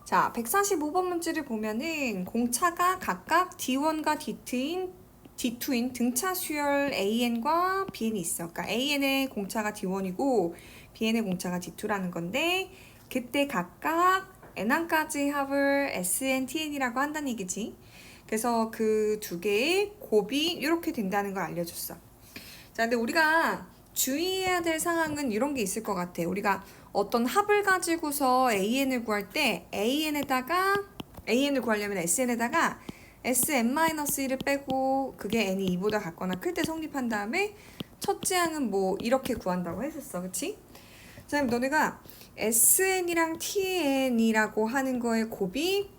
자, 145번 문제를 보면은 공차가 각각 D1과 D2인 등차 수열 AN과 BN이 있어. 그러니까 AN의 공차가 D1이고 BN의 공차가 D2라는 건데 그때 각각 N1까지 합을 SN, TN이라고 한다는 얘기지. 그래서 그 두 개의 곱이 이렇게 된다는 걸 알려줬어. 자, 근데 우리가 주의해야 될 상황은 이런 게 있을 것 같아. 우리가 어떤 합을 가지고서 AN을 구할 때 AN을 구하려면 SN에다가 SN-1을 빼고 그게 N이 2보다 같거나 클 때 성립한 다음에 첫째 항은 뭐 이렇게 구한다고 했었어. 그치? 자, 그럼 너네가 SN이랑 TN이라고 하는 거의 곱이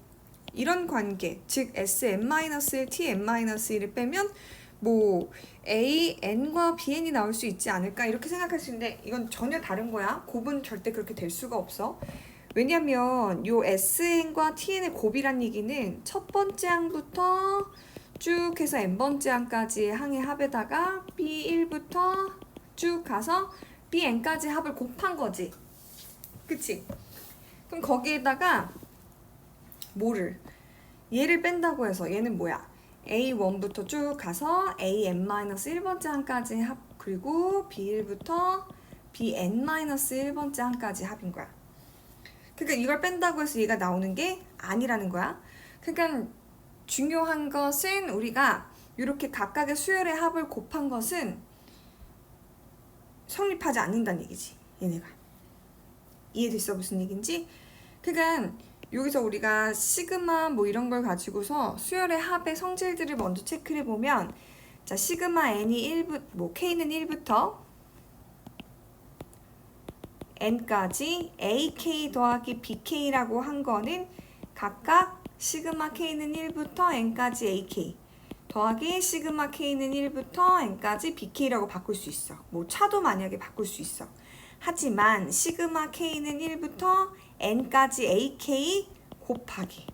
이런 관계, 즉 SN-1, TN-1을 빼면 뭐 AN과 BN이 나올 수 있지 않을까 이렇게 생각할 수 있는데 이건 전혀 다른 거야. 곱은 절대 그렇게 될 수가 없어. 왜냐면 요 SN과 TN의 곱이란 얘기는 첫 번째 항부터 쭉 해서 n번째 항까지의 항의 합에다가 B1부터 쭉 가서 BN까지 합을 곱한 거지. 그치? 그럼 거기에다가 뭐를 얘를 뺀다고 해서 얘는 뭐야? A1부터 쭉 가서 AN-1번째 항까지 합 그리고 B1부터 BN-1번째 항까지 합인 거야. 그러니까 이걸 뺀다고 해서 얘가 나오는 게 아니라는 거야. 그러니까 중요한 것은 우리가 이렇게 각각의 수열의 합을 곱한 것은 성립하지 않는다는 얘기지. 얘네가. 이해됐어? 무슨 얘기인지? 그러니까 여기서 우리가 시그마 뭐 이런 걸 가지고서 수열의 합의 성질들을 먼저 체크를 해보면 자 시그마 n이 1부 뭐 k는 1부터 n까지 ak 더하기 bk라고 한 거는 각각 시그마 k는 1부터 n까지 ak 더하기 시그마 k는 1부터 n까지 bk라고 바꿀 수 있어. 뭐 차도 만약에 바꿀 수 있어. 하지만 시그마 k는 1부터 n까지 ak 곱하기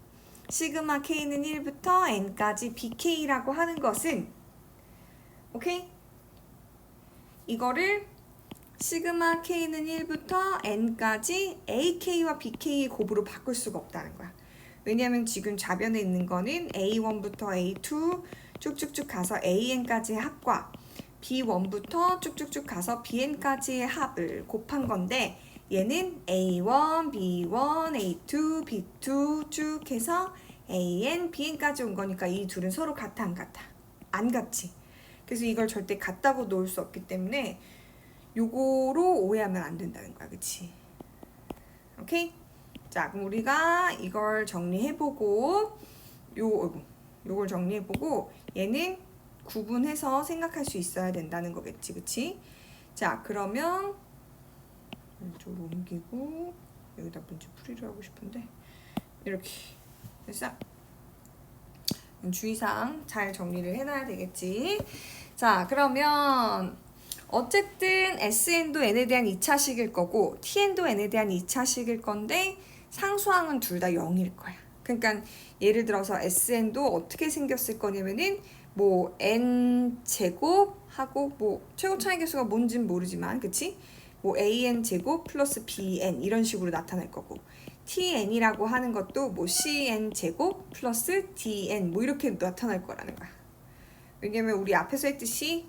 시그마 k는 1부터 n까지 bk라고 하는 것은 오케이? 이거를 시그마 k는 1부터 n까지 ak와 bk의 곱으로 바꿀 수가 없다는 거야. 왜냐면 지금 좌변에 있는 거는 a1부터 a2 쭉쭉쭉 가서 an까지의 합과 B1부터 쭉쭉쭉 가서 BN까지의 합을 곱한 건데 얘는 A1, B1, A2, B2 쭉 해서 AN, BN까지 온 거니까 이 둘은 서로 같아 안 같아? 안 같지. 그래서 이걸 절대 같다고 놓을 수 없기 때문에 요거로 오해하면 안 된다는 거야. 그치? 오케이? 자, 그럼 우리가 이걸 정리해보고 요걸 정리해보고 얘는 구분해서 생각할 수 있어야 된다는 거겠지, 그치? 자, 그러면 이쪽으로 옮기고 여기다 문제 풀이를 하고 싶은데 이렇게 됐어? 주의사항 잘 정리를 해놔야 되겠지? 자, 그러면 어쨌든 SN도 N에 대한 2차식일 거고 TN도 N에 대한 2차식일 건데 상수항은 둘 다 0일 거야. 그러니까 예를 들어서 SN도 어떻게 생겼을 거냐면은 뭐 n 제곱 하고 뭐 최고 차이 계수가 뭔진 모르지만 그치? 뭐 an 제곱 플러스 bn 이런 식으로 나타날 거고 tn이라고 하는 것도 뭐 cn 제곱 플러스 dn 뭐 이렇게 나타날 거라는 거야. 왜냐면 우리 앞에서 했듯이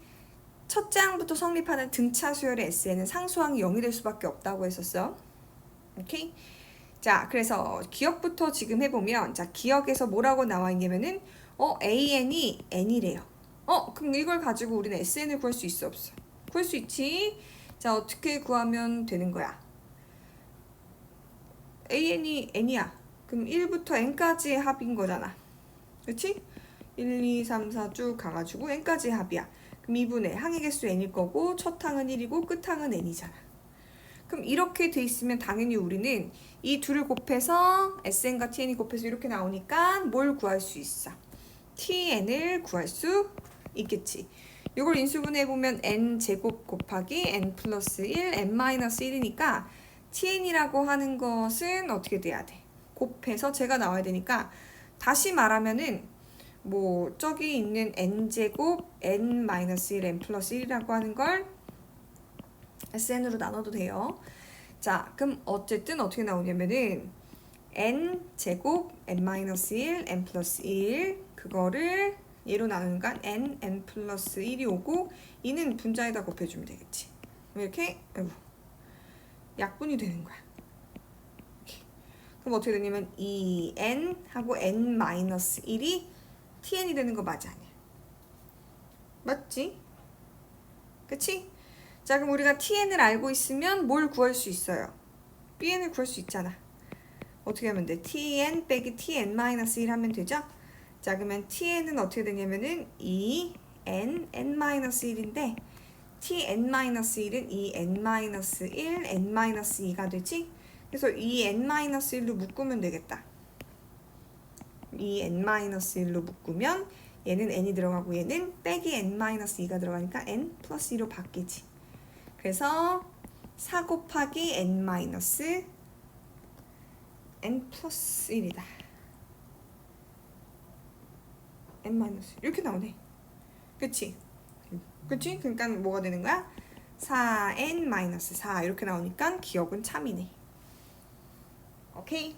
첫째 항부터 성립하는 등차 수열의 SN은 상수항이 0이 될 수밖에 없다고 했었어. 오케이? 자, 그래서 기억부터 지금 해보면 자 기억에서 뭐라고 나와 있냐면은 AN이 N이래요. 그럼 이걸 가지고 우리는 SN을 구할 수 있어 없어? 구할 수 있지. 자, 어떻게 구하면 되는 거야? AN이 N이야. 그럼 1부터 N까지의 합인 거잖아. 그치? 1, 2, 3, 4 쭉 가가지고 N까지의 합이야. 그럼 2분의 항의 개수 N일 거고 첫 항은 1이고 끝 항은 N이잖아. 그럼 이렇게 돼 있으면 당연히 우리는 이 둘을 곱해서 SN과 TN이 곱해서 이렇게 나오니까 뭘 구할 수 있어? TN을 구할 수 있겠지. 이걸 인수분해해보면 N제곱 곱하기 N 플러스 1, N 마이너스 1이니까 TN이라고 하는 것은 어떻게 돼야 돼? 곱해서 제가 나와야 되니까 다시 말하면은 뭐 저기 있는 N제곱 N 마이너스 1, N 플러스 1이라고 하는 걸 SN으로 나눠도 돼요. 자, 그럼 어쨌든 어떻게 나오냐면은 n 제곱 n-1 n 플러스 1 그거를 얘로 나누니까 n 플러스 1이 오고 2는 분자에다 곱해주면 되겠지. 이렇게 약분이 되는 거야. 이렇게. 그럼 어떻게 되냐면 2n 하고 n-1이 tn이 되는 거 맞아 아니야? 맞지? 그치? 자 그럼 우리가 tn을 알고 있으면 뭘 구할 수 있어요? bn을 구할 수 있잖아. 어떻게 하면 돼? tn 빼기 tn-1 하면 되죠? 자 그러면 tn은 어떻게 되냐면은 2n n-1인데 tn-1은 2n-1 n-2가 되지? 그래서 2n-1로 묶으면 되겠다. 2n-1로 묶으면 얘는 n이 들어가고 얘는 빼기 n-2가 들어가니까 n 플러스 2로 바뀌지. 그래서 4 곱하기 n 플러스 1이다. n-1 이렇게 나오네. 그치? 그치? 그러니까 뭐가 되는 거야? 4n-4 이렇게 나오니까 기억은 참이네. 오케이?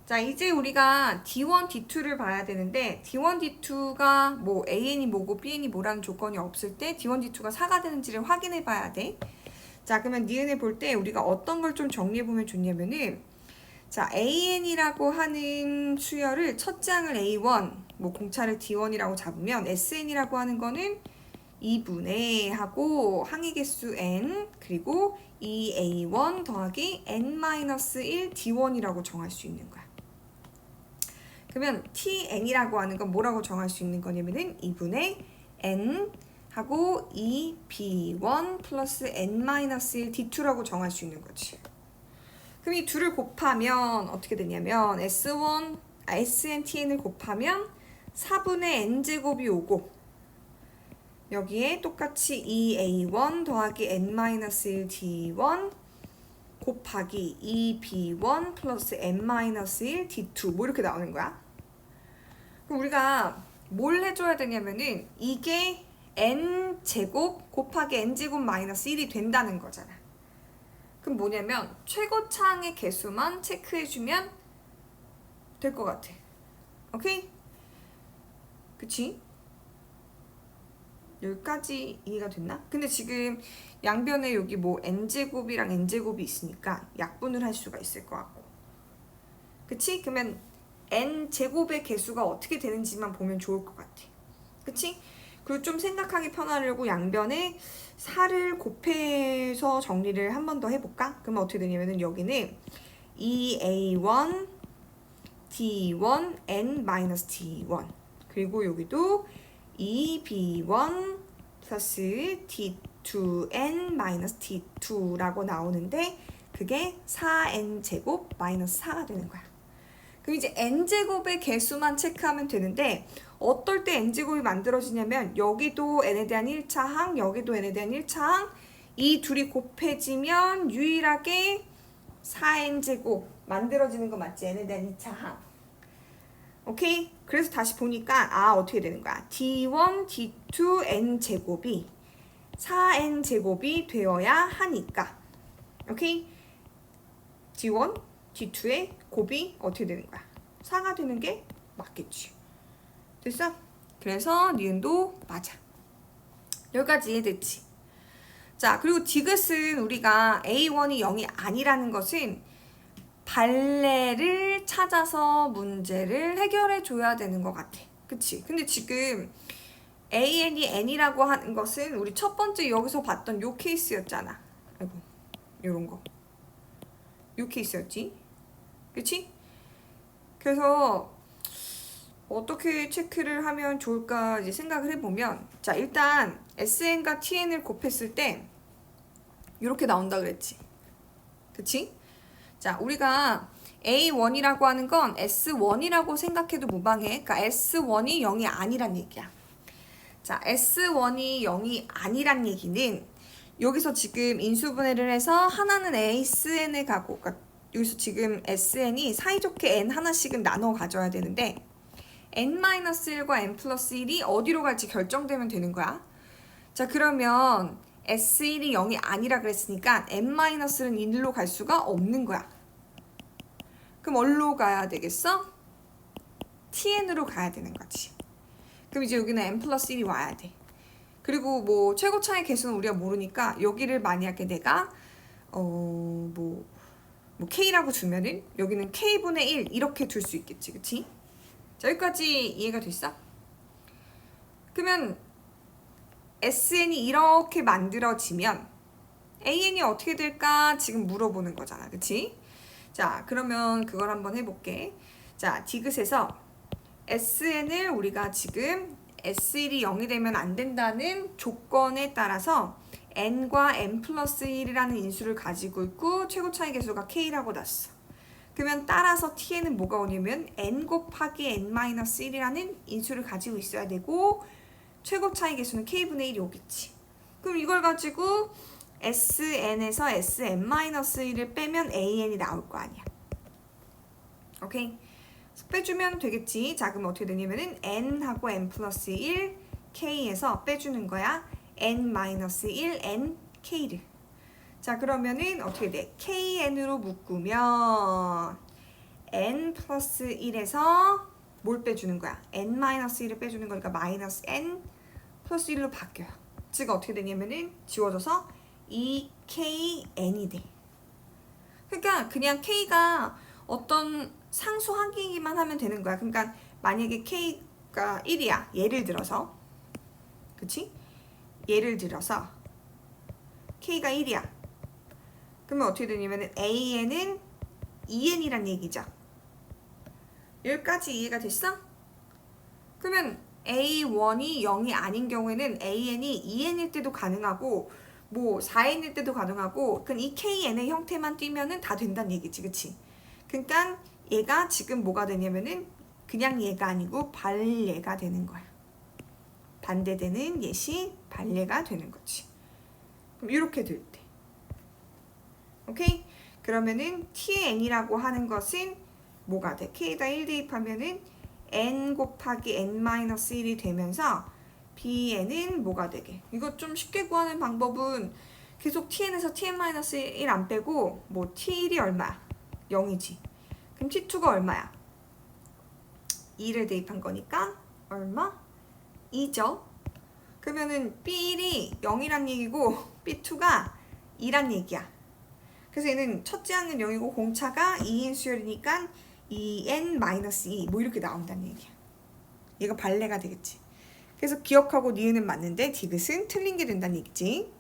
자 이제 우리가 D1, D2를 봐야 되는데 D1, D2가 뭐 AN이 뭐고 BN이 뭐라는 조건이 없을 때 D1, D2가 4가 되는지를 확인해 봐야 돼. 자 그러면 니은에 볼 때 우리가 어떤 걸 좀 정리해 보면 좋냐면은 자 AN이라고 하는 수열을 첫째 항을 A1 뭐 공차를 D1이라고 잡으면 SN이라고 하는 거는 2분의 하고 항의 개수 n 그리고 2a1 더하기 n-1 d1이라고 정할 수 있는 거야. 그러면 tn이라고 하는 건 뭐라고 정할 수 있는 거냐면은 2분의 n 하고 2b1 플러스 n-1 d2라고 정할 수 있는 거지. 그럼 이 둘을 곱하면 어떻게 되냐면 sn, tn을 곱하면 4분의 n제곱이 오고 여기에 똑같이 2a1 더하기 n-1 d1 곱하기 2b1 플러스 n-1 d2 뭐 이렇게 나오는 거야. 그럼 우리가 뭘 해줘야 되냐면은 이게 n제곱 곱하기 n제곱 마이너스 1이 된다는 거잖아. 그럼 뭐냐면 최고차항의 개수만 체크해주면 될 것 같아. 오케이? 그치? 여기까지 이해가 됐나? 근데 지금 양변에 여기 뭐 n제곱이랑 n제곱이 있으니까 약분을 할 수가 있을 것 같고 그치? 그러면 n제곱의 개수가 어떻게 되는지만 보면 좋을 것 같아. 그치? 그리고 좀 생각하기 편하려고 양변에 4를 곱해서 정리를 한 번 더 해볼까? 그러면 어떻게 되냐면은 여기는 2a1 d1 n-d1 그리고 여기도 2b1 플러스 d2n-d2라고 나오는데 그게 4n제곱 마이너스 4가 되는 거야. 그럼 이제 n제곱의 개수만 체크하면 되는데 어떨 때 n제곱이 만들어지냐면 여기도 n에 대한 1차항, 여기도 n에 대한 1차항 이 둘이 곱해지면 유일하게 4n제곱 만들어지는 거 맞지? n에 대한 2차항. 오케이? 그래서 다시 보니까 어떻게 되는 거야? D1, D2, n제곱이 4n제곱이 되어야 하니까 오케이? D1, D2의 곱이 어떻게 되는 거야? 4가 되는 게 맞겠지. 됐어? 그래서 니은도 맞아. 여기까지 이해됐지? 자, 그리고 디귿은 우리가 A1이 0이 아니라는 것은 발레를 찾아서 문제를 해결해 줘야 되는 것 같아. 그치? 근데 지금 AN이 N이라고 하는 것은 우리 첫 번째 여기서 봤던 요 케이스였잖아. 아이고, 요런 거. 요 케이스였지? 그치? 그래서 어떻게 체크를 하면 좋을까 이제 생각을 해보면 자, 일단 SN과 TN을 곱했을 때 이렇게 나온다 그랬지. 그치? 자, 우리가 A1이라고 하는 건 S1이라고 생각해도 무방해. 그러니까 S1이 0이 아니란 얘기야. 자, S1이 0이 아니란 얘기는 여기서 지금 인수분해를 해서 하나는 SN에 가고 그러니까 여기서 지금 SN이 사이좋게 N 하나씩은 나눠 가져야 되는데 N-1과 N+1이 어디로 갈지 결정되면 되는 거야. 자, 그러면 S1이 0이 아니라 그랬으니까 N-는 1로 갈 수가 없는 거야. 그럼 어디로 가야 되겠어? tn으로 가야 되는 거지. 그럼 이제 여기는 n 플러스 1이 와야 돼. 그리고 뭐 최고차의 개수는 우리가 모르니까 여기를 만약에 내가 뭐 k라고 주면은 여기는 k분의 1 이렇게 둘 수 있겠지, 그치? 자, 여기까지 이해가 됐어? 그러면 SN이 이렇게 만들어지면 AN이 어떻게 될까 지금 물어보는 거잖아, 그치? 자, 그러면 그걸 한번 해볼게. 자, 디귿에서 SN을 우리가 지금 S1이 0이 되면 안 된다는 조건에 따라서 n과 n 플러스 1이라는 인수를 가지고 있고 최고 차이 개수가 k라고 놨어. 그러면 따라서 tn은 뭐가 오냐면 n 곱하기 n 마이너스 1이라는 인수를 가지고 있어야 되고 최고 차이 개수는 k분의 1이 오겠지. 그럼 이걸 가지고 sn에서 sn 마이너스 1을 빼면 an이 나올 거 아니야. 오케이? 빼주면 되겠지. 자, 그럼 어떻게 되냐면은 n하고 n 플러스 1 k에서 빼주는 거야. n 마이너스 1 n k를. 자, 그러면은 어떻게 돼? kn으로 묶으면 n 플러스 1에서 뭘 빼주는 거야? n 마이너스 1을 빼주는 거니까 마이너스 n 플러스 1로 바뀌어요. 즉 어떻게 되냐면은 지워져서 2kn이 돼. 그러니까 그냥 k가 어떤 상수 하기만 하면 되는 거야. 그러니까 만약에 k가 1이야. 예를 들어서. 그치? 예를 들어서 k가 1이야. 그러면 어떻게 되냐면 an은 2n이란 얘기죠. 여기까지 이해가 됐어? 그러면 a1이 0이 아닌 경우에는 an이 2n일 때도 가능하고 뭐 4n일 때도 가능하고 그럼 이 kn의 형태만 띄면은 다 된다는 얘기지. 그치? 그러니까 얘가 지금 뭐가 되냐면은 그냥 얘가 아니고 발례가 되는 거야. 반대되는 예시 발례가 되는 거지. 그럼 이렇게 될 때. 오케이? 그러면은 tn이라고 하는 것은 뭐가 돼? k에다 1 대입하면은 n 곱하기 n-1이 되면서 bn은 뭐가 되게? 이거 좀 쉽게 구하는 방법은 계속 tn에서 tn-1 안 빼고 뭐 t1이 얼마야? 0이지. 그럼 t2가 얼마야? 2를 대입한 거니까 얼마? 2죠. 그러면은 b1이 0이란 얘기고 b2가 2란 얘기야. 그래서 얘는 첫째 항은 0이고 공차가 2인 수열이니까 2n-2 뭐 이렇게 나온다는 얘기야. 얘가 발례가 되겠지. 그래서 기억하고 니은은 맞는데 디귿은 틀린 게 된다는 얘기지.